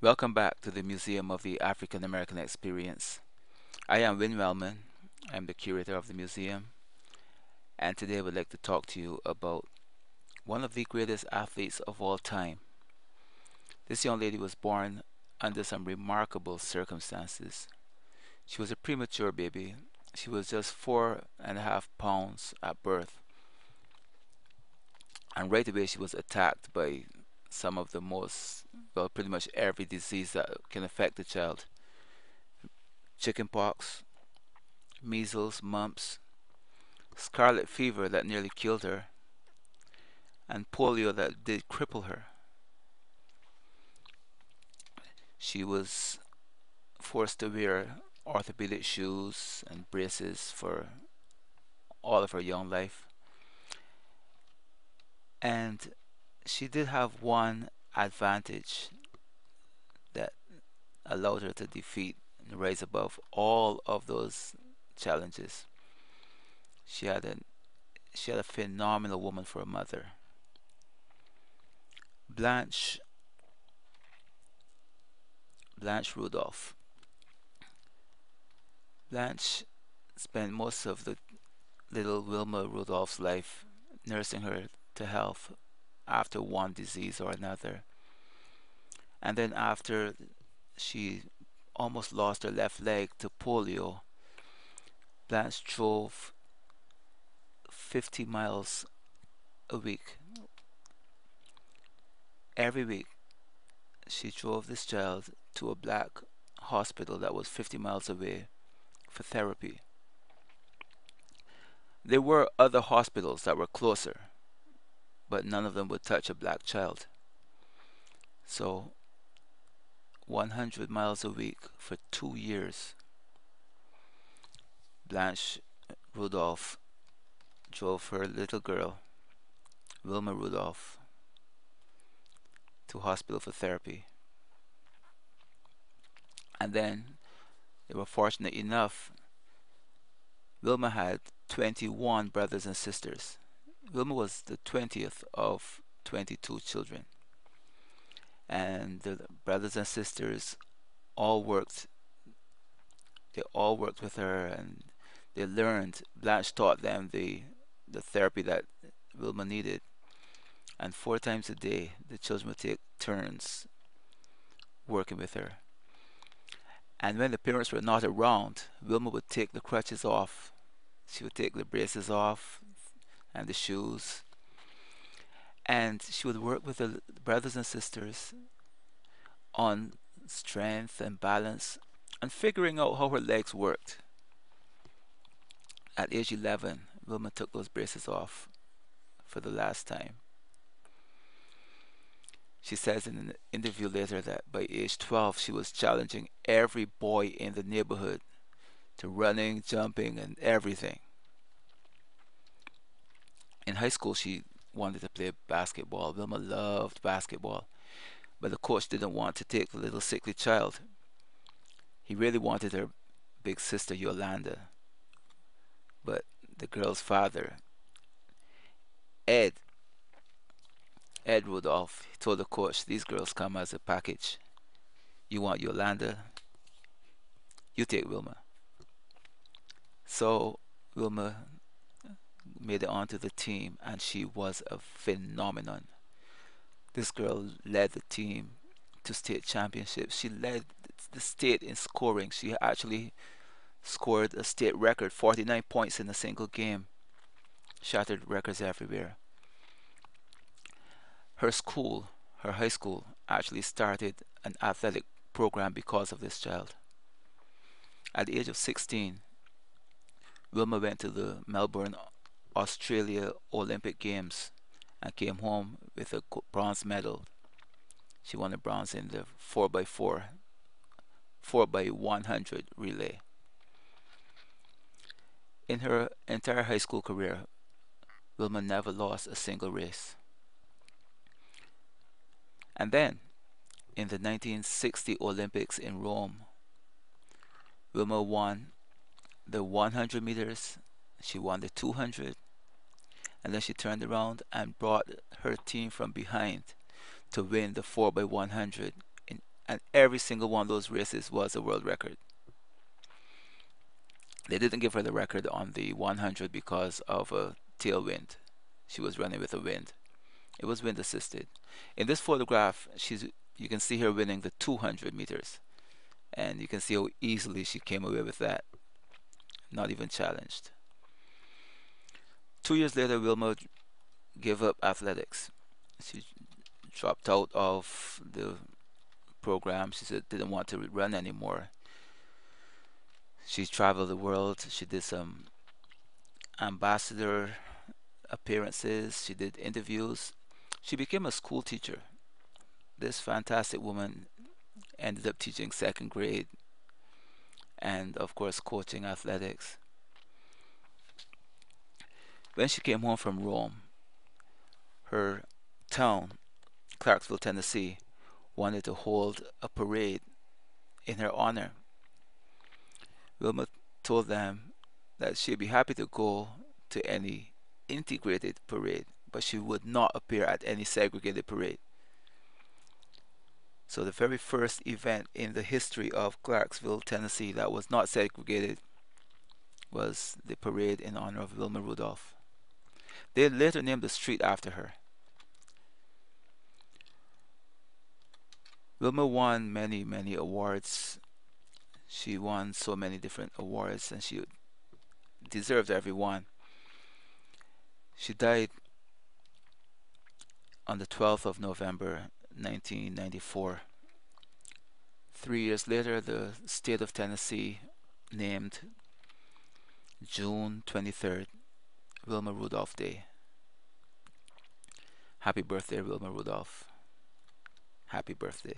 Welcome back to the Museum of the African American Experience. I am Winn Wellman. I'm the curator of the museum, and today I would like to talk to you about one of the greatest athletes of all time. This young lady was born under some remarkable circumstances. She was a premature baby. She was just 4.5 pounds at birth, and right away she was attacked by some of the most, well, pretty much every disease that can affect the child: chickenpox, measles, mumps, scarlet fever that nearly killed her, and polio that did cripple her. She was forced to wear orthopedic shoes and braces for all of her young life. And she did have one advantage that allowed her to defeat and rise above all of those challenges. She had a she had a phenomenal woman for a mother. Blanche Blanche Rudolph. Blanche spent most of the little Wilma Rudolph's life nursing her to health after one disease or another. And then after she almost lost her left leg to polio, Blanche drove 50 miles a week. Every week, she drove this child to a black hospital that was 50 miles away for therapy. There were other hospitals that were closer, but none of them would touch a black child. So 100 miles a week for 2 years, Blanche Rudolph drove her little girl, Wilma Rudolph, to hospital for therapy. And then they were fortunate enough, Wilma had 21 brothers and sisters. Wilma was the 20th of 22 children. And the brothers and sisters all worked, they all worked with her, and they learned. Blanche taught them the therapy that Wilma needed. And 4 times a day, the children would take turns working with her. And when the parents were not around, Wilma would take the crutches off. She would take the braces off and the shoes. And she would work with the brothers and sisters on strength and balance and figuring out how her legs worked. At age 11, Wilma took those braces off for the last time. She says in an interview later that by age 12, she was challenging every boy in the neighborhood to running, jumping, and everything. In high school, she wanted to play basketball. Wilma loved basketball, but the coach didn't want to take the little sickly child. He really wanted her big sister Yolanda, but the girl's father, Ed, Ed Rudolph, he told the coach, "These girls come as a package. You want Yolanda, you take Wilma." So Wilma made it onto the team, and she was a phenomenon. This girl led the team to state championships. She led the state in scoring. She actually scored a state record, 49 points in a single game, shattered records everywhere. Her school, her high school, actually started an athletic program because of this child. At the age of 16, Wilma went to the Melbourne, Australia Olympic Games and came home with a bronze medal. She won a bronze in the 4x4, 4x100 relay. In her entire high school career, Wilma never lost a single race. And then, in the 1960 Olympics in Rome, Wilma won the 100 meters, she won the 200, and then she turned around and brought her team from behind to win the 4x100 in and every single one of those races was a world record. They didn't give her the record on the 100 because of a tailwind. She was running with a wind. It was wind assisted. In this photograph, you can see her winning the 200 meters, and you can see how easily she came away with that, not even challenged. 2 years later, Wilma gave up athletics. She dropped out of the program. She said didn't want to run anymore. She traveled the world. She did some ambassador appearances. She did interviews. She became a school teacher. This fantastic woman ended up teaching second grade and, of course, coaching athletics. When she came home from Rome, her town, Clarksville, Tennessee, wanted to hold a parade in her honor. Wilma told them that she'd be happy to go to any integrated parade, but she would not appear at any segregated parade. So the very first event in the history of Clarksville, Tennessee that was not segregated was the parade in honor of Wilma Rudolph. They later named the street after her. Wilma won many, many awards. She won so many different awards and she deserved every one. She died on the 12th of November 1994. 3 years later, the state of Tennessee named June 23rd Wilma Rudolph Day. Happy birthday, Wilma Rudolph. Happy birthday.